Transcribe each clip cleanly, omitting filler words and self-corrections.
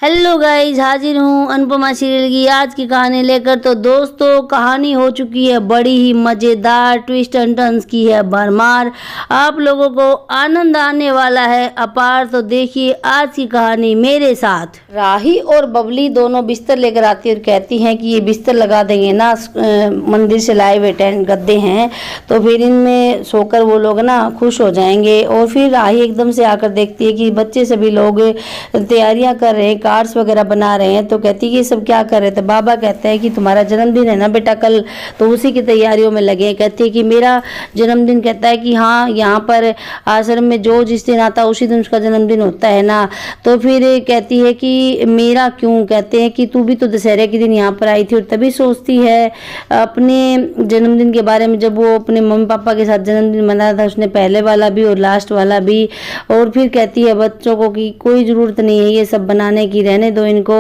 Hello guys, हाजिर हूँ Anupama serial की आज की कहानी लेकर। तो दोस्तों, कहानी हो चुकी है बड़ी ही मज़ेदार, ट्विस्ट एंड टर्न्स की है भरमार। आप लोगों को आनंद आने वाला है अपार। तो देखिए आज की कहानी मेरे साथ। राही और बबली दोनों बिस्तर लेकर आती है और कहती हैं कि ये बिस्तर लगा देंगे ना, मंदिर से लाए हुए टेंट गद्दे हैं तो फिर इनमें सोकर वो लोग ना खुश हो जाएंगे। और फिर राही एकदम से आकर देखती है कि बच्चे सभी लोग तैयारियां कर रहे हैं, कार्ड्स वगैरह बना रहे हैं। तो कहती है कि ये सब क्या कर रहे थे। बाबा कहते हैं कि तुम्हारा जन्मदिन है ना बेटा कल, तो उसी की तैयारियों में लगे हैं। कहती है कि मेरा जन्मदिन, कहता है कि हाँ, यहाँ पर आश्रम में जो जिस दिन आता है उसी दिन उसका जन्मदिन होता है ना। तो फिर कहती है कि मेरा क्यों। कहते हैं कि तू भी तो दशहरे के दिन यहाँ पर आई थी और तभी सोचती है अपने जन्मदिन के बारे में। जब वो अपने मम्मी पापा के साथ जन्मदिन मनाया था, उसने पहले वाला भी और लास्ट वाला भी। और फिर कहती है बच्चों को कि कोई ज़रूरत नहीं है ये सब बनाने की, रहने दो इनको।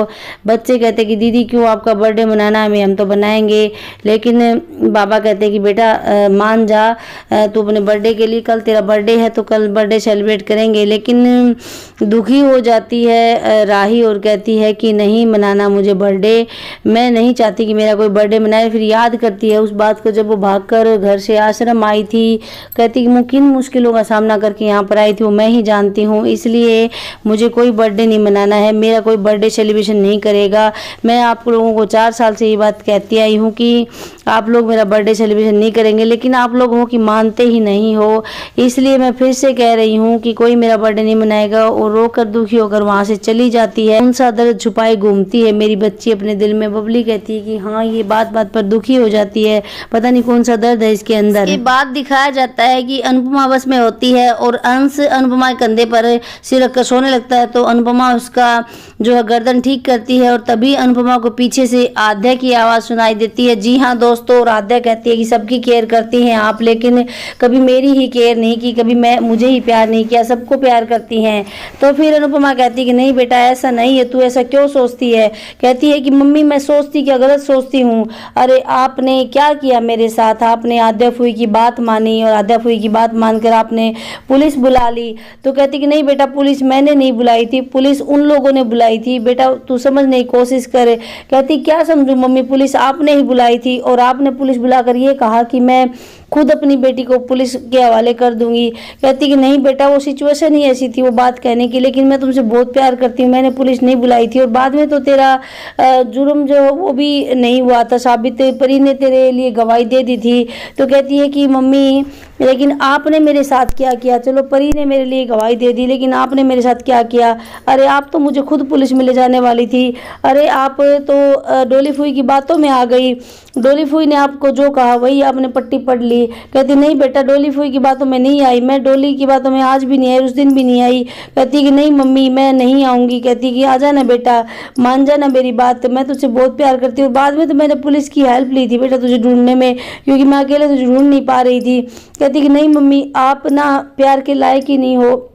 बच्चे कहते हैं कि दीदी क्यों, आपका बर्थडे मनाना है, हम तो बनाएंगे। लेकिन बाबा कहते हैं कि बेटा मान जा, तू अपने बर्थडे के लिए, कल तेरा बर्थडे है तो कल बर्थडे सेलिब्रेट करेंगे। लेकिन दुखी हो जाती है राही और कहती है कि नहीं मनाना मुझे बर्थडे, मैं नहीं चाहती कि मेरा कोई बर्थडे मनाए। फिर याद करती है उस बात को जब वो भागकर घर से आश्रम आई थी। कहती कि किन मुश्किलों का सामना करके यहाँ पर आई थी वो मैं ही जानती हूँ, इसलिए मुझे कोई बर्थडे नहीं मनाना है, मेरा कोई बर्थडे सेलिब्रेशन नहीं करेगा। मैं आप लोगों को 4 साल से ये बात कहती आई हूँ कि आप लोग मेरा बर्थडे सेलिब्रेशन नहीं करेंगे, लेकिन आप लोग हो कि मानते ही नहीं हो। इसलिए मैं फिर से कह रही हूँ कि कोई मेरा बर्थडे नहीं मनाएगा। और रोकर दुखी होकर वहाँ से चली जाती है। कौन सा दर्द छुपाए घूमती है मेरी बच्ची अपने दिल में। बबली कहती है कि हाँ, ये बात बात पर दुखी हो जाती है, पता नहीं कौन सा दर्द है इसके अंदर। ये बात दिखाया जाता है कि अनुपमा बस में होती है और अंश अनुपमा के कंधे पर सिर रखकर सोने लगता है। तो अनुपमा उसका जो है गर्दन ठीक करती है और तभी अनुपमा को पीछे से आद्या की आवाज़ सुनाई देती है। जी हाँ दोस्तों, और आद्या कहती है कि सबकी केयर करती हैं आप, लेकिन कभी मेरी ही केयर नहीं की, कभी मुझे ही प्यार नहीं किया, सबको प्यार करती हैं। तो फिर अनुपमा कहती है कि नहीं बेटा ऐसा नहीं है, तू ऐसा क्यों सोचती है। कहती है कि मम्मी मैं सोचती क्या, गलत सोचती हूँ। अरे आपने क्या किया मेरे साथ, आपने आद्या फूई की बात मानी और आद्या फूई की बात मानकर आपने पुलिस बुला ली। तो कहती कि नहीं बेटा, पुलिस मैंने नहीं बुलाई थी, पुलिस उन लोगों ने बुलाई थी, बेटा तू समझने की कोशिश कर। कहती क्या समझूं मम्मी, पुलिस आपने ही बुलाई थी और आपने पुलिस बुलाकर ये कहा कि मैं खुद अपनी बेटी को पुलिस के हवाले कर दूंगी। कहती कि नहीं बेटा, वो सिचुएशन ही ऐसी थी वो बात कहने की, लेकिन मैं तुमसे बहुत प्यार करती हूँ, मैंने पुलिस नहीं बुलाई थी। और बाद में तो तेरा जुर्म जो वो भी नहीं हुआ था साबित, परी ने तेरे लिए गवाही दे दी थी। तो कहती है कि मम्मी लेकिन आपने मेरे साथ क्या किया। चलो परी ने मेरे लिए गवाही दे दी, लेकिन आपने मेरे साथ क्या किया। अरे आप तो मुझे खुद पुलिस में ले जाने वाली थी। अरे आप तो डोली फूई की बातों में आ गई, डोली फूई ने आपको जो कहा वही आपने पट्टी पढ़ ली। कहती नहीं बेटा, डोली फूई की बातों में नहीं आई, मैं डोली की बातों में आज भी नहीं आई, उस दिन भी नहीं आई। कहती कि नहीं मम्मी मैं नहीं आऊँगी। कहती कि आ जाना बेटा, मान जाना मेरी बात, मैं तुझसे बहुत प्यार करती हूँ। बाद में तो मैंने पुलिस की हेल्प ली थी बेटा तुझे ढूंढने में, क्योंकि मैं अकेले तुझे ढूंढ नहीं पा रही थी। कहती कि नहीं मम्मी आप ना प्यार के लायक ही नहीं हो,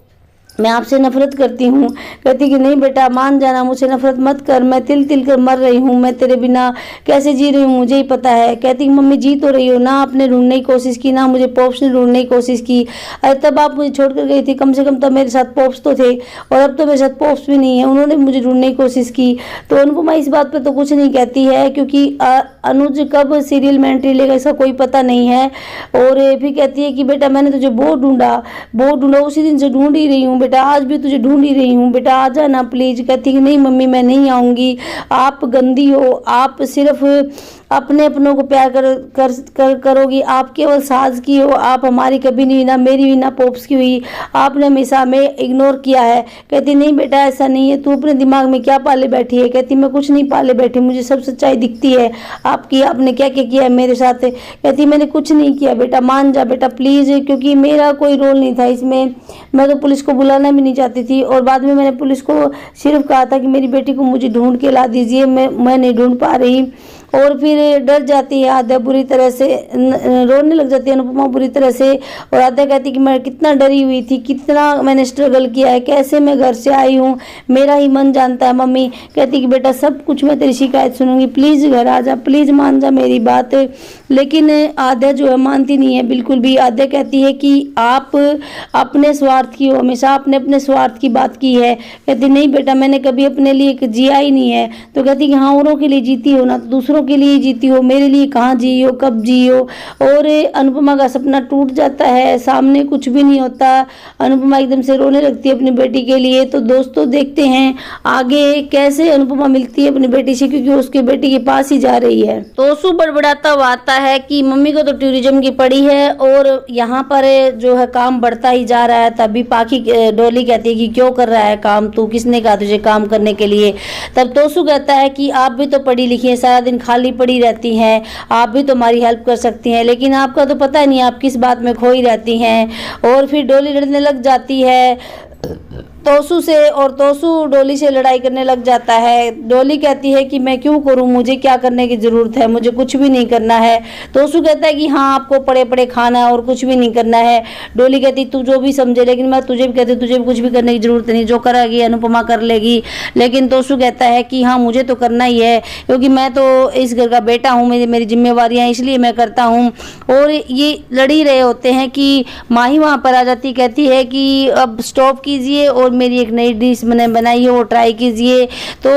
मैं आपसे नफरत करती हूँ। कहती कि नहीं बेटा मान जाना, मुझसे नफरत मत कर, मैं तिल तिल कर मर रही हूँ, मैं तेरे बिना कैसे जी रही हूँ मुझे ही पता है। कहती कि मम्मी जी तो रही हो ना, आपने ढूंढने की कोशिश की ना, मुझे पॉप्स ने ढूंढने की कोशिश की। अरे तब आप मुझे छोड़ कर गई थी, कम से कम तब मेरे साथ पॉप्स तो थे, और अब तो मेरे साथ पॉप्स भी नहीं है, उन्होंने मुझे ढूंढने की कोशिश की। तो अनुपमा इस बात पर तो कुछ नहीं कहती है, क्योंकि अनुज कब सीरियल में एंट्री लेगा इसका कोई पता नहीं है। और फिर कहती है कि बेटा मैंने तुझे बहुत ढूंढा, उसी दिन से ढूंढ ही रही हूँ बेटा, आज भी तुझे ढूंढ ही रही हूँ, बेटा आ जाना प्लीज। कहती कि नहीं मम्मी मैं नहीं आऊँगी, आप गंदी हो, आप सिर्फ अपने अपनों को प्यार करोगी, आप केवल सास की हो, आप हमारी कभी नहीं, ना मेरी हुई ना पोप्स की हुई, आपने हमेशा हमें इग्नोर किया है। कहती नहीं बेटा ऐसा नहीं है, तू अपने दिमाग में क्या पाले बैठी है। कहती मैं कुछ नहीं पाले बैठी, मुझे सब सच्चाई दिखती है आपकी, आपने क्या क्या किया है मेरे साथ। कहती मैंने कुछ नहीं किया बेटा, मान जा बेटा प्लीज़, क्योंकि मेरा कोई रोल नहीं था इसमें, मैं तो पुलिस को बुलाना भी नहीं चाहती थी। और बाद में मैंने पुलिस को सिर्फ कहा था कि मेरी बेटी को मुझे ढूंढ के ला दीजिए, मैं नहीं ढूंढ पा रही। और फिर डर जाती है आद्या बुरी तरह से, रोने लग जाती है अनुपमा बुरी तरह से। और आद्या कहती है कि मैं कितना डरी हुई थी, कितना मैंने स्ट्रगल किया है, कैसे मैं घर से आई हूँ, मेरा ही मन जानता है। मम्मी कहती कि बेटा सब कुछ मैं तेरी शिकायत सुनूंगी, प्लीज़ घर आ जा, प्लीज़ मान जा मेरी बात। लेकिन आद्या जो है मानती नहीं है बिल्कुल भी। आद्या कहती है कि आप अपने स्वार्थ की हो, हमेशा आपने अपने स्वार्थ की बात की है। कहती नहीं बेटा मैंने कभी अपने लिए जिया ही नहीं है। तो कहती कि हाँ औरों के लिए जीती हो ना, तो दूसरों के लिए जीती हो, मेरे लिए कहाँ जी हो, कब जी हो। और अनुपमा का सपना टूट जाता है, सामने कुछ भी नहीं होता। अनुपमा एकदम से रोने लगती है अपनी बेटी के लिए। तो दोस्तों देखते हैं आगे कैसे अनुपमा मिलती है अपनी बेटी से, क्योंकि उसके बेटी के पास ही जा रही है। तो सु बड़बड़ाता हुआ आता है कि मम्मी को तो टूरिज्म की पड़ी है और यहाँ पर जो है काम बढ़ता ही जा रहा है। तभी पाखी डोली कहती है कि क्यों कर रहा है काम तू, किसने कहा तुझे काम करने के लिए। तब तोसु कहता है कि आप भी तो पढ़ी लिखी है, सारा दिन खाली पड़ी रहती हैं, आप भी तो हमारी हेल्प कर सकती हैं, लेकिन आपका तो पता नहीं आप किस बात में खोई रहती हैं। और फिर डोली लड़ने लग जाती है तोसु से और तोसु डोली से लड़ाई करने लग जाता है। डोली कहती है कि मैं क्यों करूं, मुझे क्या करने की ज़रूरत है, मुझे कुछ भी नहीं करना है। तोसु कहता है कि हाँ आपको पड़े पड़े खाना है और कुछ भी नहीं करना है। डोली कहती तू जो भी समझे, लेकिन मैं तुझे भी कहती तुझे भी कुछ भी करने की ज़रूरत नहीं, जो करेगी अनुपमा कर लेगी। लेकिन तोसु कहता है कि हाँ मुझे तो करना ही है, क्योंकि मैं तो इस घर का बेटा हूँ, मेरी जिम्मेवारियाँ इसलिए मैं करता हूँ। और ये लड़ ही रहे होते हैं कि माही वहाँ पर आ जाती, कहती है कि अब स्टॉप कीजिए और मेरी एक नई डिश मैंने बनाई है वो ट्राई कीजिए। तो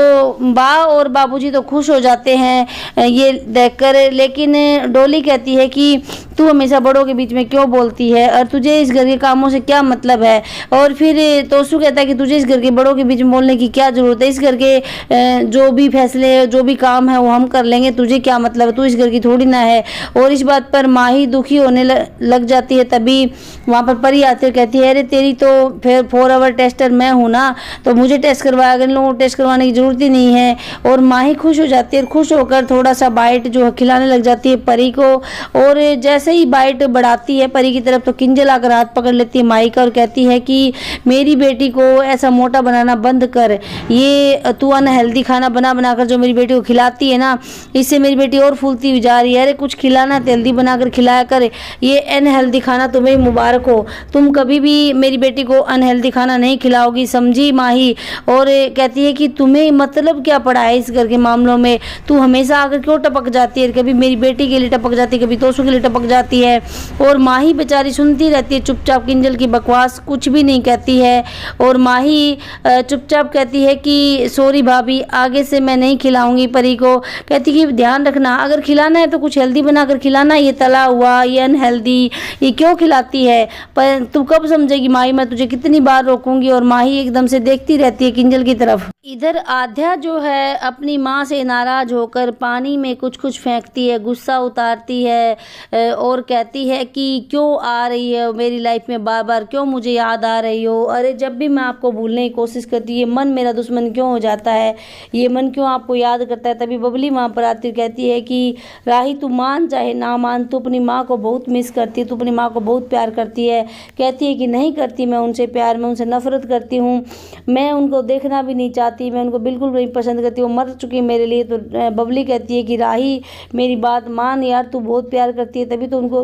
बा और बाबूजी तो खुश हो जाते हैं ये देखकर। लेकिन डोली कहती है कि तू हमेशा बड़ों के बीच में क्यों बोलती है और तुझे इस घर के कामों से क्या मतलब है। और फिर तोसु कहता है कि तुझे इस घर के बड़ों के बीच में बोलने की क्या ज़रूरत है, इस घर के जो भी फैसले जो भी काम है वो हम कर लेंगे, तुझे क्या मतलब है, तू इस घर की थोड़ी ना है। और इस बात पर माही दुखी होने लग जाती है। तभी वहाँ पर परी आती है, कहती है अरे तेरी तो फिर 4 आवर टेस्टर मैं हूँ ना, तो मुझे टेस्ट करवाया, अगर इन लोगों को टेस्ट करवाने की ज़रूरत ही नहीं है। और माही खुश हो जाती है, खुश होकर थोड़ा सा बाइट जो है खिलाने लग जाती है परी को। और जैसे ही बाइट बढ़ाती है परी की तरफ तो किंजल आकर हाथ पकड़ लेती है माही का और कहती है कि मेरी बेटी को ऐसा मोटा बनाना बंद कर, ये तू अनहेल्दी खाना बना बना कर जो मेरी बेटी को खिलाती है ना, इससे मेरी बेटी और फूलती हुई जा रही है। अरे कुछ खिलाना हेल्दी बनाकर खिलाया कर, ये अनहेल्दी खाना तुम्हें मुबारक हो, तुम कभी भी मेरी बेटी को अनहेल्दी खाना नहीं खिलाओगी, समझी माही। और कहती है कि तुम्हें मतलब क्या पड़ा है इस घर के मामलों में, तू हमेशा आकर क्यों टपक जाती है, कभी मेरी बेटी के लिए टपक जाती है, कभी तोसु के लिए टपक जाती है। और माही बेचारी सुनती रहती है चुपचाप किंजल की बकवास, कुछ भी नहीं कहती है। और माही चुपचाप कहती है कि सॉरी भाभी, आगे से मैं नहीं खिलाऊंगी परी को। कहती कि ध्यान रखना, अगर खिलाना है तो कुछ हेल्दी बनाकर खिलाना, ये तला हुआ ये अनहेल्दी ये क्यों खिलाती है। पर तू कब समझेगी माही, मैं तुझे कितनी बार रोकूंगी। और माही एकदम से देखती रहती है किंजल की तरफ। इधर आध्या जो है अपनी माँ से नाराज होकर पानी में कुछ कुछ फेंकती है, गुस्सा उतारती है और कहती है कि क्यों आ रही है मेरी लाइफ में बार बार, क्यों मुझे याद आ रही हो। अरे जब भी मैं आपको भूलने की कोशिश करती है मन मेरा दुश्मन क्यों हो जाता है, ये मन क्यों आपको याद करता है। तभी बबली वहाँ पर आती कहती है कि राही तू मान चाहे ना मान, तू अपनी माँ को बहुत मिस करती है, तू अपनी माँ को बहुत प्यार करती है। कहती है कि नहीं करती मैं उनसे प्यार, मैं उनसे नफरत करती हूँ, मैं उनको देखना भी नहीं चाहती, मैं उनको बिल्कुल नहीं पसंद करती, वो मर चुकी मेरे लिए। तो बबली कहती है कि राही मेरी बात मान यार, तू बहुत प्यार करती है तभी तो उनको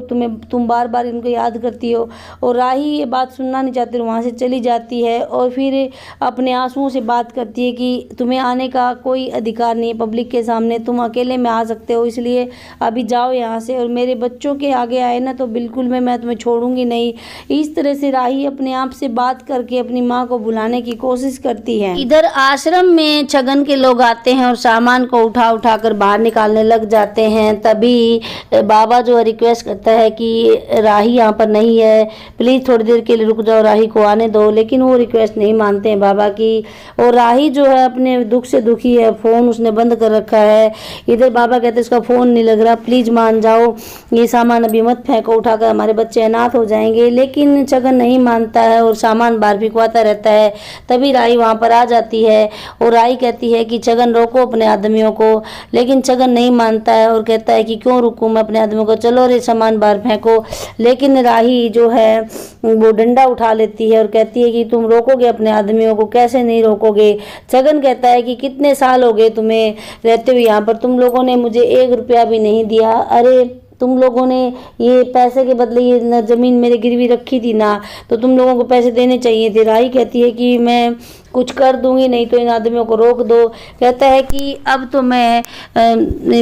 तुम बार बार इनको याद करती हो। और राही ये बात सुनना नहीं चाहती, वहाँ से चली जाती है और फिर अपने आंसुओं से बात करती है कि तुम्हें आने का कोई अधिकार नहीं है पब्लिक के सामने, तुम अकेले में आ सकते हो, इसलिए अभी जाओ यहाँ से। और मेरे बच्चों के आगे आए ना तो बिल्कुल मैं तुम्हें छोड़ूंगी नहीं। इस तरह से राही अपने आप से बात करके अपनी माँ को बुलाने की कोशिश करती है। इधर आश्रम में छगन के लोग आते हैं और सामान को उठा उठा कर बाहर निकालने लग जाते हैं। तभी बाबा जो रिक्वेस्ट करता है कि राही यहाँ पर नहीं है, प्लीज़ थोड़ी देर के लिए रुक जाओ, राही को आने दो। लेकिन वो रिक्वेस्ट नहीं मानते हैं बाबा की। और राही जो है अपने दुख से दुखी है, फ़ोन उसने बंद कर रखा है। इधर बाबा कहते हैं इसका फ़ोन नहीं लग रहा, प्लीज़ मान जाओ, ये सामान अभी मत फेंको, उठाकर हमारे बच्चे अनाथ हो जाएंगे। लेकिन छगन नहीं मानता है और सामान बाहर फिकवाता रहता है। तभी राही वहाँ पर आ जाती है और राही कहती है कि छगन रोको अपने आदमियों को, लेकिन छगन नहीं मानता है और कहता है कि क्यों रुकूं मैं अपने आदमियों को, चलो रे सामान बाहर फेंको। लेकिन राही जो है वो डंडा उठा लेती है और कहती है कि तुम रोकोगे अपने आदमियों को, कैसे नहीं रोकोगे। छगन कहता है कि कितने साल हो गए तुम्हें रहते हुए यहाँ पर, तुम लोगों ने मुझे 1 रुपया भी नहीं दिया। अरे तुम लोगों ने ये पैसे के बदले ये ज़मीन मेरे गिरवी रखी थी ना, तो तुम लोगों को पैसे देने चाहिए थे। राही कहती है कि मैं कुछ कर दूंगी, नहीं तो इन आदमियों को रोक दो। कहता है कि अब तो मैं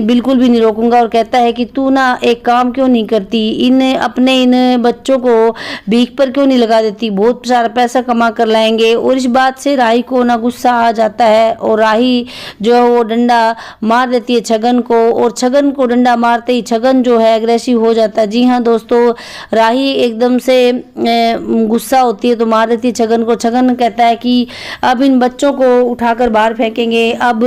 बिल्कुल भी नहीं रोकूंगा और कहता है कि तू ना एक काम क्यों नहीं करती, इन बच्चों को भीख पर क्यों नहीं लगा देती, बहुत सारा पैसा कमा कर लाएंगे। और इस बात से राही को ना गुस्सा आ जाता है और राही जो है वो डंडा मार देती है छगन को, और छगन को डंडा मारते ही छगन जो है एग्रेसिव हो जाता है। जी हाँ दोस्तों, राही एकदम से गुस्सा होती है तो मार देती है छगन को। छगन कहता है कि अब इन बच्चों को उठाकर बाहर फेंकेंगे, अब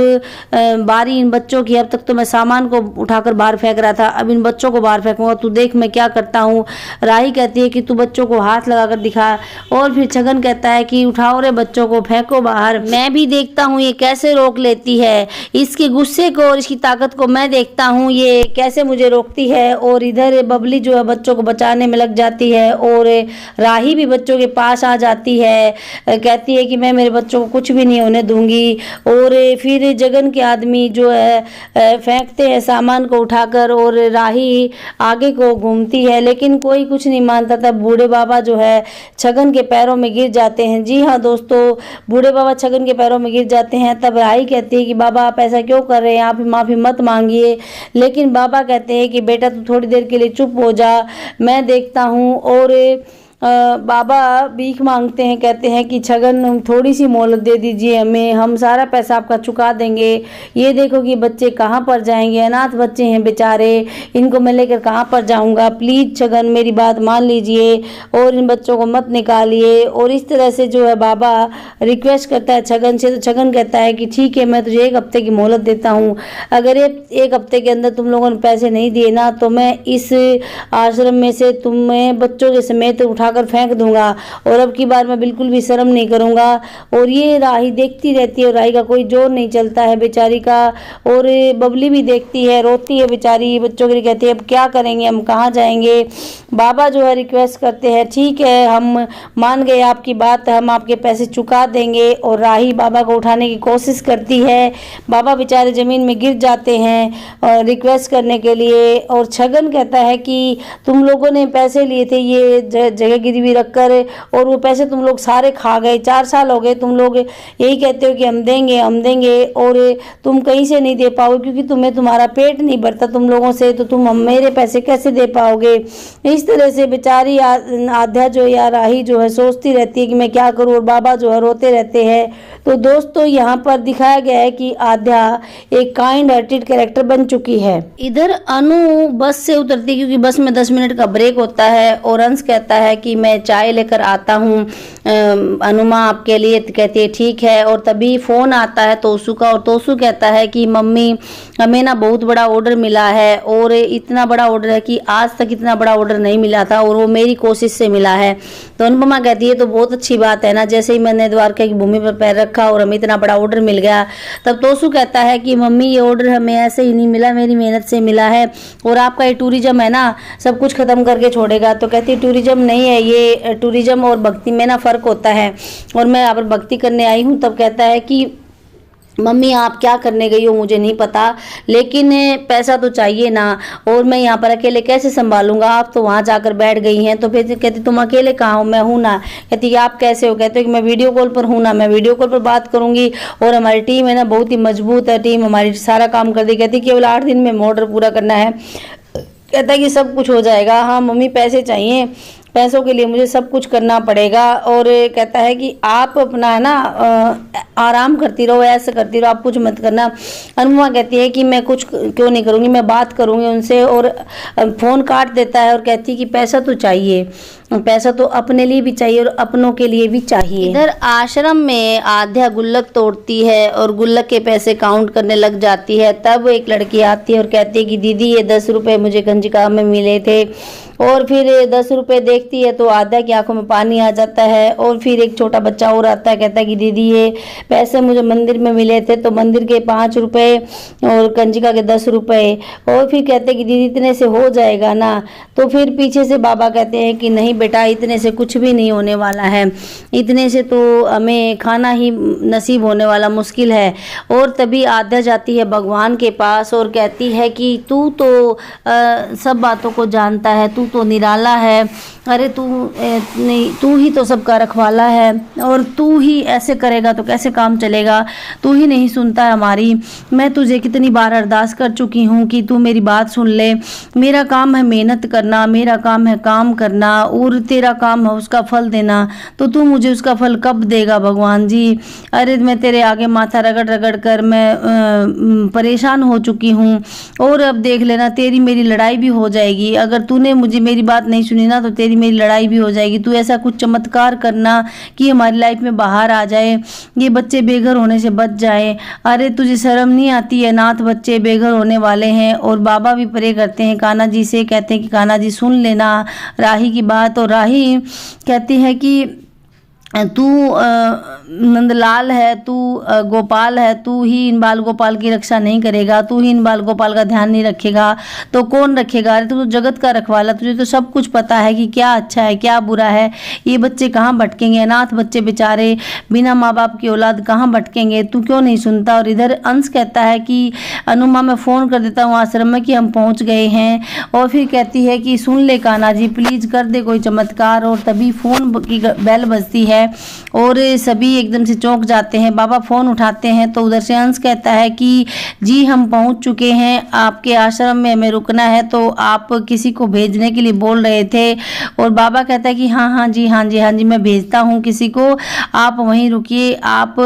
बारी इन बच्चों की, अब तक तो मैं सामान को उठाकर बाहर फेंक रहा था, अब इन बच्चों को बाहर फेंकूंगा, तू देख मैं क्या करता हूँ। राही कहती है कि तू बच्चों को हाथ लगाकर दिखा, और फिर छगन कहता है कि उठाओ रे बच्चों को, फेंको बाहर, मैं भी देखता हूँ ये कैसे रोक लेती है, इसके गुस्से को और इसकी ताकत को मैं देखता हूँ ये कैसे मुझे रोकती है। और इधर बबली जो है बच्चों को बचाने में लग जाती है और राही भी बच्चों के पास आ जाती है, कहती है कि मैं मेरे बच्चों को कुछ भी नहीं होने दूंगी। और फिर जगन के आदमी जो है फेंकते हैं सामान को उठाकर और राही आगे को घूमती है, लेकिन कोई कुछ नहीं मानता। तब बूढ़े बाबा जो है छगन के पैरों में गिर जाते हैं। जी हाँ दोस्तों, बूढ़े बाबा छगन के पैरों में गिर जाते हैं। तब राही कहती है कि बाबा आप ऐसा क्यों कर रहे हैं, आप माफ़ी मत मांगिए। लेकिन बाबा कहते हैं कि बेटा तू थोड़ी देर के लिए चुप हो जा, मैं देखता हूँ। और बाबा भीख मांगते हैं, कहते हैं कि छगन थोड़ी सी मोहलत दे दीजिए हमें, हम सारा पैसा आपका चुका देंगे। ये देखो कि बच्चे कहाँ पर जाएंगे, अनाथ बच्चे हैं बेचारे, इनको मैं लेकर कहाँ पर जाऊँगा, प्लीज़ छगन मेरी बात मान लीजिए और इन बच्चों को मत निकालिए। और इस तरह से जो है बाबा रिक्वेस्ट करता है छगन से। तो छगन कहता है कि ठीक है, मैं तुझे 1 हफ्ते की मोहलत देता हूँ, अगर 1 हफ्ते के अंदर तुम लोगों ने पैसे नहीं दिए ना तो मैं इस आश्रम में से तुम्हें बच्चों के समेत उठा कर फेंक दूंगा, और अब की बार मैं बिल्कुल भी शर्म नहीं करूंगा। और ये राही देखती रहती है और राही का कोई जोर नहीं चलता है बेचारी का। और बबली भी देखती है, रोती है बेचारी बच्चों के लिए, कहती है अब क्या करेंगे, हम कहाँ जाएंगे। बाबा जो है रिक्वेस्ट करते हैं, ठीक है हम मान गए आपकी बात, हम आपके पैसे चुका देंगे। और राही बाबा को उठाने की कोशिश करती है, बाबा बेचारे ज़मीन में गिर जाते हैं रिक्वेस्ट करने के लिए। और छगन कहता है कि तुम लोगों ने पैसे लिए थे ये जगह गिरवी रखकर, और वो पैसे तुम लोग सारे खा गए, 4 साल हो गए तुम लोग यही कहते हो कि हम देंगे और तुम कहीं से नहीं दे पाओगे क्योंकि तुम्हें तुम्हारा पेट नहीं भरता तुम लोगों से, तो तुम हम मेरे पैसे कैसे दे पाओगे। इस तरह से बेचारी आध्या जो या राही जो है सोचती रहती है कि मैं क्या करूँ, और बाबा जो है रोते रहते हैं। तो दोस्तों यहाँ पर दिखाया गया है कि आध्या एक काइंड हार्टेड कैरेक्टर बन चुकी है। इधर अनु बस से उतरती है क्योंकि बस में 10 मिनट का ब्रेक होता है, और अंश कहता है कि मैं चाय लेकर आता हूँ अनुमा आपके लिए, कहती है ठीक है। और तभी फ़ोन आता है तोसू का, और तोसू कहता है कि मम्मी हमें ना बहुत बड़ा ऑर्डर मिला है, और इतना बड़ा ऑर्डर है कि आज तक इतना बड़ा ऑर्डर नहीं मिला था, और वो मेरी कोशिश से मिला है। तो अनुपमा कहती है तो बहुत अच्छी बात है ना, जैसे ही मैंने द्वारका की भूमि पर पैर रखा और हमें इतना बड़ा ऑर्डर मिल गया। तब तोसू कहता है कि मम्मी ये ऑर्डर हमें ऐसे ही नहीं मिला, मेरी मेहनत से मिला है, और आपका ये टूरिज्म है ना सब कुछ खत्म करके छोड़ेगा। तो कहती है टूरिज्म नहीं है, ये टूरिज्म और भक्ति में ना फ़र्क होता है, और मैं यहाँ पर भक्ति करने आई हूँ। तब कहता है कि मम्मी आप क्या करने गई हो मुझे नहीं पता, लेकिन पैसा तो चाहिए ना, और मैं यहाँ पर अकेले कैसे संभालूंगा, आप तो वहाँ जाकर बैठ गई हैं। तो फिर कहती तुम अकेले कहाँ हो, मैं हूँ ना। कहती कि आप कैसे हो, कहते कि मैं वीडियो कॉल पर हूँ ना, मैं वीडियो कॉल पर बात करूँगी, और हमारी टीम है ना बहुत ही मजबूत है, टीम हमारी सारा काम कर दी। कहती केवल 8 दिन में ऑर्डर पूरा करना है। कहता है कि सब कुछ हो जाएगा। हाँ मम्मी पैसे चाहिए, पैसों के लिए मुझे सब कुछ करना पड़ेगा। और कहता है कि आप अपना है ना आराम करती रहो, ऐसे करती रहो, आप कुछ मत करना। अनुपमा कहती है कि मैं कुछ क्यों नहीं करूँगी, मैं बात करूँगी उनसे, और फ़ोन काट देता है और कहती है कि पैसा तो चाहिए। पैसा तो अपने लिए भी चाहिए और अपनों के लिए भी चाहिए। इधर आश्रम में आध्या गुल्लक तोड़ती है और गुल्लक के पैसे काउंट करने लग जाती है। तब एक लड़की आती है और कहती है कि दीदी ये 10 रुपये मुझे कंजिका में मिले थे। और फिर 10 रुपये देखती है तो आध्या की आंखों में पानी आ जाता है। और फिर एक छोटा बच्चा और आता है, कहता है कि दीदी ये पैसे मुझे मंदिर में मिले थे, तो मंदिर के 5 रुपये और कंजिका के 10 रुपये। और फिर कहते हैं कि दीदी इतने से हो जाएगा ना। तो फिर पीछे से बाबा कहते हैं कि नहीं बेटा, इतने से कुछ भी नहीं होने वाला है, इतने से तो हमें खाना ही नसीब होने वाला मुश्किल है। और तभी आध्या जाती है भगवान के पास और कहती है कि तू तो सब बातों को जानता है, तू तो निराला है, अरे तू ही तो सबका रखवाला है और तू ही ऐसे करेगा तो कैसे काम चलेगा, तू ही नहीं सुनता हमारी। मैं तुझे कितनी बार अरदास कर चुकी हूँ कि तू मेरी बात सुन ले। मेरा काम है मेहनत करना, मेरा काम है काम करना और तेरा काम है उसका फल देना, तो तू मुझे उसका फल कब देगा भगवान जी। अरे मैं तेरे आगे माथा रगड़ रगड़ कर मैं परेशान हो चुकी हूँ और अब देख लेना तेरी मेरी लड़ाई भी हो जाएगी। अगर तूने मुझे मेरी बात नहीं सुनी ना तो तेरी मेरी लड़ाई भी हो जाएगी। तू ऐसा कुछ चमत्कार करना कि हमारी लाइफ में बाहर आ जाए, ये बच्चे बेघर होने से बच जाए। अरे तुझे शर्म नहीं आती है, अनाथ बच्चे बेघर होने वाले हैं। और बाबा भी प्रे करते हैं कान्हा जी से, कहते हैं कि कान्हा जी सुन लेना राही की बात। और राही कहती है कि तू नंदलाल है, तू गोपाल है, तू ही इन बाल गोपाल की रक्षा नहीं करेगा, तू ही इन बाल गोपाल का ध्यान नहीं रखेगा तो कौन रखेगा। अरे तू तो जगत का रखवाला, तुझे तो सब कुछ पता है कि क्या अच्छा है क्या बुरा है। ये बच्चे कहाँ भटकेंगे, अनाथ बच्चे बेचारे बिना माँ बाप की औलाद कहाँ भटकेंगे, तू क्यों नहीं सुनता। और इधर अंश कहता है कि अनुमा मैं फ़ोन कर देता हूँ आश्रम में कि हम पहुँच गए हैं। और फिर कहती है कि सुन ले कान्हा जी प्लीज़ कर दे कोई चमत्कार। और तभी फ़ोन की बेल बजती है और सभी एकदम से चौंक जाते हैं। बाबा फ़ोन उठाते हैं तो उधर से अंश कहता है कि जी हम पहुंच चुके हैं, आपके आश्रम में हमें रुकना है, तो आप किसी को भेजने के लिए बोल रहे थे। और बाबा कहता है कि हाँ जी मैं भेजता हूँ किसी को, आप वहीं रुकिए, आप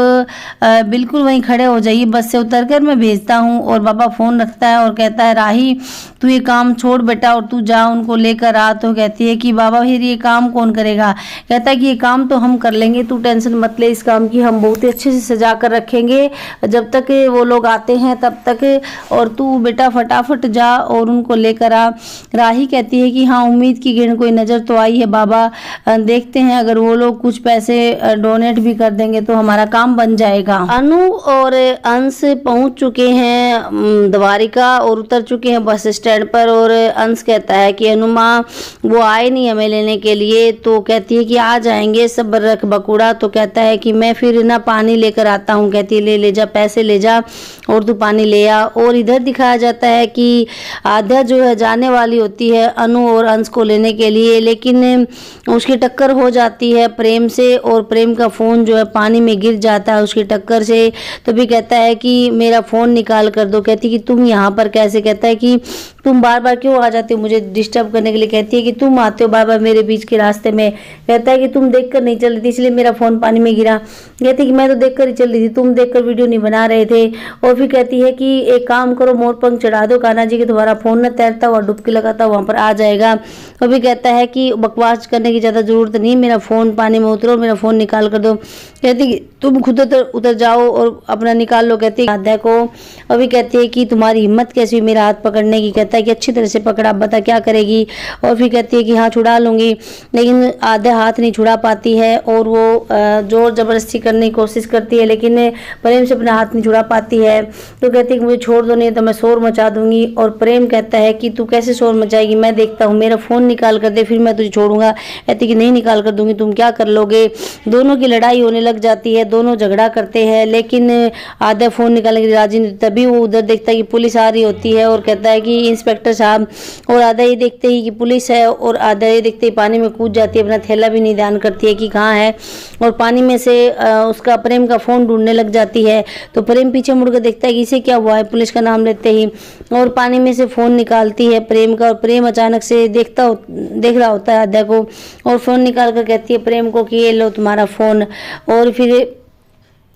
बिल्कुल वहीं खड़े हो जाइए, बस से उतर कर मैं भेजता हूँ। और बाबा फ़ोन रखता है और कहता है राही तू ये काम छोड़ बेटा और तू जा उनको लेकर आ। तो कहती है कि बाबा फिर ये काम कौन करेगा। कहता है कि ये काम तो हम कर लेंगे, तू टेंशन मत ले, इस काम की हम बहुत ही अच्छे से सजा कर रखेंगे जब तक वो लोग आते हैं तब तक, और तू बेटा फटाफट जा और उनको लेकर आ। राही कहती है कि हाँ उम्मीद की किरण कोई नज़र तो आई है बाबा, देखते हैं अगर वो लोग कुछ पैसे डोनेट भी कर देंगे तो हमारा काम बन जाएगा। अनु और अंश पहुंच चुके हैं द्वारिका और उतर चुके हैं बस स्टैंड पर। और अंश कहता है कि अनुमा वो आए नहीं हमें लेने के लिए, तो कहती है कि आ जाएंगे सब रख बकुड़ा। तो कहता है कि मैं फिर ना पानी लेकर आता हूँ। कहती है ले जा पैसे ले जा और तू पानी ले आ। और इधर दिखाया जाता है कि आध्या जो है जाने वाली होती है अनु और अंश को लेने के लिए, लेकिन उसकी टक्कर हो जाती है प्रेम से और प्रेम का फ़ोन जो है पानी में गिर जाता है उसकी टक्कर से। तो भी कहता है कि मेरा फ़ोन निकाल कर दो। कहती है कि तुम यहाँ पर कैसे। कहता है कि तुम बार बार क्यों आ जाते हो मुझे डिस्टर्ब करने के लिए। कहती है कि तुम आते हो बार बार मेरे बीच के रास्ते में। कहता है कि तुम देखकर नहीं चल रही थी इसलिए मेरा फ़ोन पानी में गिरा। कहती है कि मैं तो देखकर ही चल रही थी, तुम देखकर वीडियो नहीं बना रहे थे। और फिर कहती है कि एक काम करो मोर पंख चढ़ा दो कान्हा जी के, तुम्हारा फ़ोन न तैरता हुआ डुबकी लगाता वहाँ पर आ जाएगा। और भी कहता है कि बकवास करने की ज़्यादा ज़रूरत नहीं, मेरा फ़ोन पानी में उतरो, मेरा फ़ोन निकाल कर दो। कहती है कि तुम खुद उतर जाओ और अपना निकाल लो। कहती है आध्या को। और भी कहती है कि तुम्हारी हिम्मत कैसी हुई मेरा हाथ पकड़ने की। कहता है कि अच्छी तरह से पकड़ा, बता क्या करेगी। और फिर कहती है कि हाँ छुड़ा लूँगी, लेकिन आध्या हाथ नहीं छुड़ा पाती है और वो जोर ज़बरदस्ती करने की कोशिश करती है लेकिन प्रेम से अपना हाथ नहीं छुड़ा पाती है। तो कहती है कि मुझे छोड़ दो नहीं तो मैं शोर मचा दूंगी। और प्रेम कहता है कि तू कैसे शोर मचाएगी, मैं देखता हूँ, मेरा फ़ोन निकाल कर दे फिर मैं तुझे छोड़ूंगा। कहती कि नहीं निकाल कर दूंगी, तुम क्या कर लोगे। दोनों की लड़ाई होने लग जाती है, दोनों झगड़ा करते हैं लेकिन आध्या फ़ोन निकालने की राजी नहीं। तभी वो उधर देखता है कि पुलिस आ रही होती है और कहता है कि इंस्पेक्टर साहब। और आध्या ये देखते ही कि पुलिस है और आध्या ये देखते ही पानी में कूद जाती है, अपना थैला भी नहीं ध्यान करती है कि कहाँ है। और पानी में से उसका प्रेम का फ़ोन ढूंढने लग जाती है। तो प्रेम पीछे मुड़कर देखता है कि इसे क्या हुआ है पुलिस का नाम लेते ही, और पानी में से फ़ोन निकालती है प्रेम का। और प्रेम अचानक से देख रहा होता है आध्या को और फ़ोन निकाल कर कहती है प्रेम को कि ये लो तुम्हारा फ़ोन। और फिर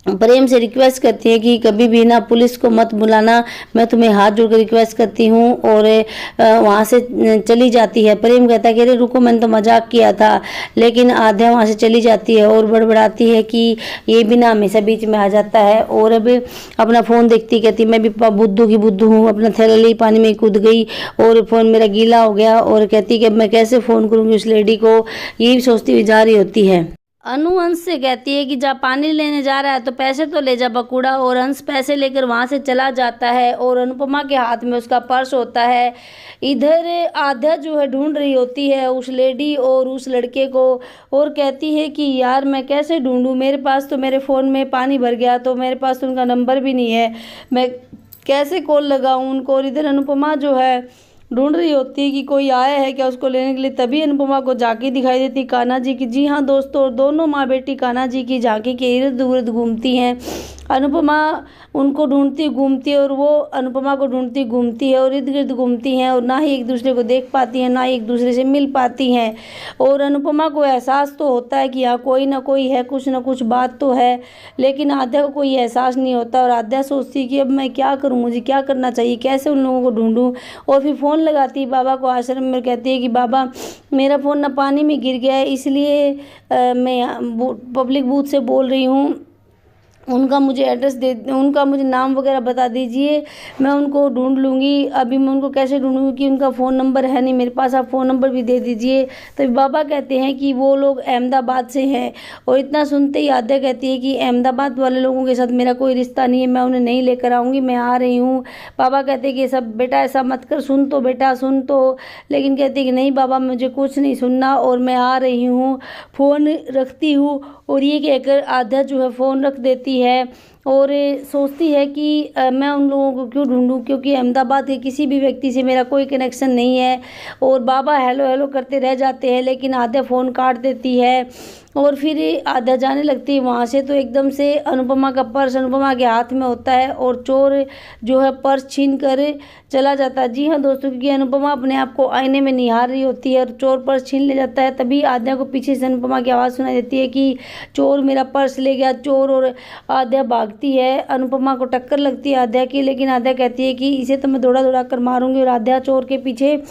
प्रेम से रिक्वेस्ट करती है कि कभी भी ना पुलिस को मत बुलाना, मैं तुम्हें हाथ जोड़कर रिक्वेस्ट करती हूँ, और वहाँ से चली जाती है। प्रेम कहता है कि अरे रुको, मैंने तो मजाक किया था, लेकिन आध्या वहाँ से चली जाती है और बड़बड़ाती है कि ये भी ना हमेशा बीच में आ जाता है। और अब अपना फ़ोन देखती कहती मैं भी बुद्धू की बुद्धू हूँ, अपना थैला ली पानी में कूद गई और फ़ोन मेरा गीला हो गया, और कहती कि मैं कैसे फ़ोन करूँगी उस लेडी को, ये सोचती हुई जा रही होती है। अनु अंश से कहती है कि जा पानी लेने जा रहा है तो पैसे तो ले जा बकुड़ा, और अंश पैसे लेकर वहां से चला जाता है और अनुपमा के हाथ में उसका पर्स होता है। इधर आध्या जो है ढूंढ रही होती है उस लेडी और उस लड़के को, और कहती है कि यार मैं कैसे ढूंढूं, मेरे पास तो मेरे फ़ोन में पानी भर गया, तो मेरे पास तो उनका नंबर भी नहीं है, मैं कैसे कॉल लगाऊं उनको। और इधर अनुपमा जो है ढूंढ रही होती है कि कोई आया है क्या उसको लेने के लिए। तभी अनुपमा को झांकी दिखाई देती कान्हा जी की। जी हाँ दोस्तों, दोनों माँ बेटी कान्हा जी की झांकी के इर्द गिर्द घूमती हैं। अनुपमा उनको ढूंढती घूमती है और वो अनुपमा को ढूंढती घूमती है और इर्द गिर्द घूमती हैं, और ना ही एक दूसरे को देख पाती हैं, ना ही एक दूसरे से मिल पाती हैं। और अनुपमा को एहसास तो होता है कि यहाँ कोई ना कोई है, कुछ ना कुछ बात तो है, लेकिन आध्या को कोई एहसास नहीं होता। और आध्या सोचती है कि अब मैं क्या करूँ, मुझे क्या करना चाहिए, कैसे उन लोगों को ढूंढूं। और फिर फ़ोन लगाती है बाबा को आश्रम में, कहती है कि बाबा मेरा फ़ोन ना पानी में गिर गया है, इसलिए मैं पब्लिक बूथ से बोल रही हूँ, उनका मुझे एड्रेस उनका मुझे नाम वगैरह बता दीजिए, मैं उनको ढूंढ लूँगी। अभी मैं उनको कैसे ढूंढूंगी कि उनका फ़ोन नंबर है नहीं मेरे पास, आप फ़ोन नंबर भी दे दीजिए। तभी बाबा कहते हैं कि वो लोग अहमदाबाद से हैं, और इतना सुनते ही आध्या कहती है कि अहमदाबाद वाले लोगों के साथ मेरा कोई रिश्ता नहीं है, मैं उन्हें नहीं लेकर आऊँगी, मैं आ रही हूँ। बाबा कहते हैं कि सब बेटा ऐसा मत कर, सुन तो बेटा सुन तो, लेकिन कहती है कि नहीं बाबा मुझे कुछ नहीं सुनना और मैं आ रही हूँ, फ़ोन रखती हूँ। और ये कहकर आध्या जो है फ़ोन रख देती है और सोचती है कि मैं उन लोगों को क्यों ढूंढूं, क्योंकि अहमदाबाद के किसी भी व्यक्ति से मेरा कोई कनेक्शन नहीं है। और बाबा हेलो हेलो करते रह जाते हैं, लेकिन आध्या फ़ोन काट देती है और फिर आध्या जाने लगती है वहाँ से। तो एकदम से अनुपमा का पर्स अनुपमा के हाथ में होता है और चोर जो है पर्स छीन कर चला जाता है। जी हाँ दोस्तों, क्योंकि अनुपमा अपने आप को आईने में निहार रही होती है और चोर पर्स छीन ले जाता है। तभी आध्या को पीछे से अनुपमा की आवाज़ सुनाई देती है कि चोर मेरा पर्स ले गया चोर। और आध्या भागती है, अनुपमा को टक्कर लगती है आध्या की, लेकिन आध्या कहती है कि इसे तो मैं दौड़ा दौड़ा कर मारूंगी, और आध्या चोर के पीछे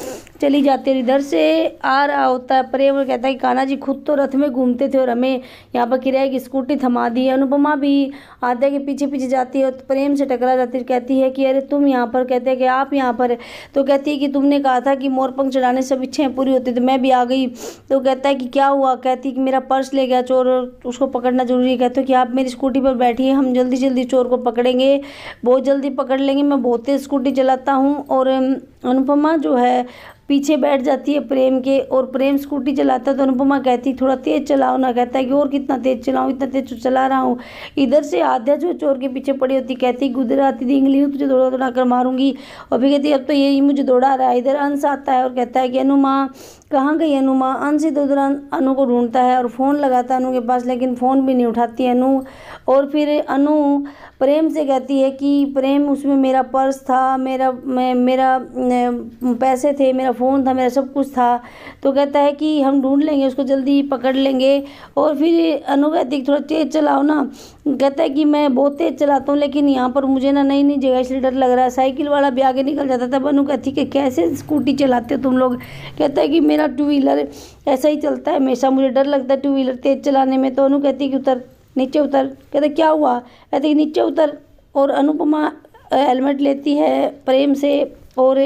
चली जाती है। इधर से आ रहा होता है प्रेम और कहता है कि कान्हा जी खुद तो रथ में घूमते थे और हमें यहाँ पर किराए की स्कूटी थमा दी है। अनुपमा भी आध्या के पीछे पीछे जाती है और प्रेम से टकरा जाती है, कहती है कि अरे तुम यहाँ पर, कहते हैं कि आप यहाँ पर। तो कहती है कि तुमने कहा था कि मोर पंख चढ़ाने से सब इच्छाएं पूरी होती, तो मैं भी आ गई। तो कहता है कि क्या हुआ, कहती है कि मेरा पर्स ले गया चोर, उसको पकड़ना जरूरी है। कहते हो कि आप मेरी स्कूटी पर बैठिए, हम जल्दी जल्दी चोर को पकड़ेंगे, बहुत जल्दी पकड़ लेंगे, मैं बहुत तेज स्कूटी चलाता हूँ। और अनुपमा जो है पीछे बैठ जाती है प्रेम के, और प्रेम स्कूटी चलाता है तो अनुपमा कहती है थोड़ा तेज चलाओ ना, कहता है कि और कितना तेज चलाऊं, इतना तेज तो चला रहा हूँ। इधर से आध्या जो चोर के पीछे पड़ी होती कहती गुजराती दिंगली हूँ, तुझे दौड़ा दौड़ा कर मारूंगी। और फिर कहती अब तो यही मुझे दौड़ा रहा है। इधर अंश आता है और कहता है कि अनुमा कहाँ गई अनुमा। अंश इधर उधर अनु को ढूंढता है और फ़ोन लगाता है अनु के पास, लेकिन फ़ोन भी नहीं उठाती अनु। और फिर अनु प्रेम से कहती है कि प्रेम उसमें मेरा पर्स था, मेरा पैसे थे, मेरा फ़ोन था, मेरा सब कुछ था। तो कहता है कि हम ढूंढ लेंगे उसको, जल्दी पकड़ लेंगे। और फिर अनु कहती है थोड़ा तेज़ चलाओ ना, कहता है कि मैं बहुत तेज़ चलाता हूँ, लेकिन यहाँ पर मुझे ना नई नई जगह इसलिए डर लग रहा है। साइकिल वाला भी आगे निकल जाता था। अनु कहती है कि कैसे स्कूटी चलाते हो तुम लोग, कहता है कि मेरा टू व्हीलर ऐसा ही चलता है हमेशा, मुझे डर लगता है टू व्हीलर तेज़ चलाने में। तो अनु कहती है कि उतर, नीचे उतर। कहते क्या हुआ, कहते कि नीचे उतर। और अनुपमा हेलमेट लेती है प्रेम से और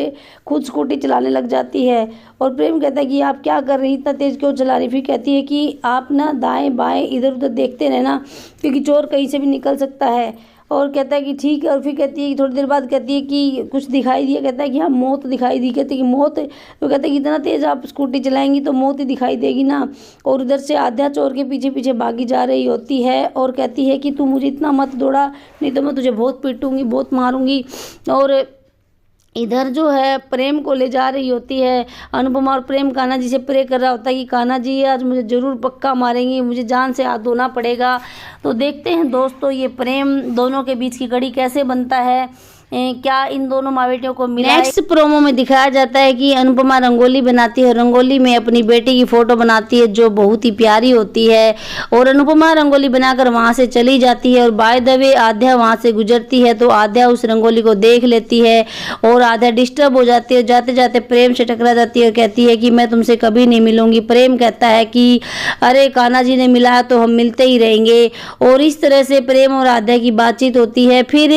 खुद स्कूटी चलाने लग जाती है। और प्रेम कहता है कि आप क्या कर रही, इतना तेज़ क्यों चला रही। फिर कहती है कि आप ना दाएं बाएं इधर उधर देखते रहना, क्योंकि चोर कहीं से भी निकल सकता है। और कहता है कि ठीक है। और फिर कहती है कि थोड़ी देर बाद कहती है कि कुछ दिखाई दिया, कहता है कि हाँ मौत दिखाई दी। कहते हैं कि मौत, तो कहते हैं कि इतना तेज़ आप स्कूटी चलाएंगी तो मौत ही दिखाई देगी ना। और उधर से आध्या चोर के पीछे पीछे भागी जा रही होती है और कहती है कि तू मुझे इतना मत दौड़ा, नहीं तो मैं तुझे बहुत पीटूंगी, बहुत मारूंगी। और इधर जो है प्रेम को ले जा रही होती है अनुपमा, और प्रेम कान्हा जी से प्रे कर रहा होता है कि कान्हा जी आज मुझे ज़रूर पक्का मारेंगी, मुझे जान से हाथ धोना पड़ेगा। तो देखते हैं दोस्तों ये प्रेम दोनों के बीच की कड़ी कैसे बनता है। क्या इन दोनों माँ बेटियों को मिला। नेक्स्ट प्रोमो में दिखाया जाता है कि अनुपमा रंगोली बनाती है, रंगोली में अपनी बेटी की फोटो बनाती है जो बहुत ही प्यारी होती है, और अनुपमा रंगोली बनाकर वहां से चली जाती है। और बाय द वे आध्या वहां से गुजरती है तो आध्या उस रंगोली को देख लेती है और आध्या डिस्टर्ब हो जाती है। जाते जाते प्रेम से टकरा जाती है और कहती है कि मैं तुमसे कभी नहीं मिलूंगी। प्रेम कहता है कि अरे कान्हा जी ने मिला तो हम मिलते ही रहेंगे। और इस तरह से प्रेम और आध्या की बातचीत होती है। फिर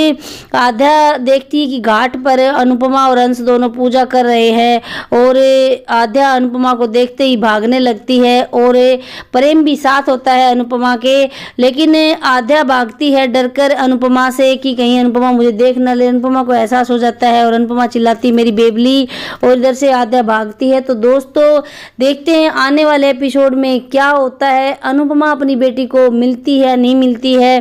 आध्या देखती है कि घाट पर अनुपमा और अंश दोनों पूजा कर रहे हैं और आध्या अनुपमा को देखते ही भागने लगती है और प्रेम भी साथ होता है अनुपमा के। लेकिन आध्या भागती है डरकर अनुपमा से कि कहीं अनुपमा मुझे देख न ले। अनुपमा को एहसास हो जाता है और अनुपमा चिल्लाती मेरी बेबली, और इधर से आध्या भागती है। तो दोस्तों देखते हैं आने वाले एपिसोड में क्या होता है, अनुपमा अपनी बेटी को मिलती है नहीं मिलती है,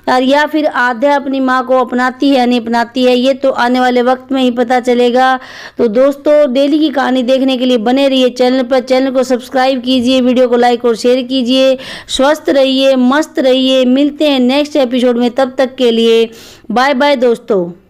और या फिर आध्या अपनी माँ को अपनाती है नहीं अपनाती है, ये तो आने वाले वक्त में ही पता चलेगा। तो दोस्तों डेली की कहानी देखने के लिए बने रहिए चैनल पर, चैनल को सब्सक्राइब कीजिए, वीडियो को लाइक और शेयर कीजिए। स्वस्थ रहिए, मस्त रहिए, मिलते हैं नेक्स्ट एपिसोड में, तब तक के लिए बाय बाय दोस्तों।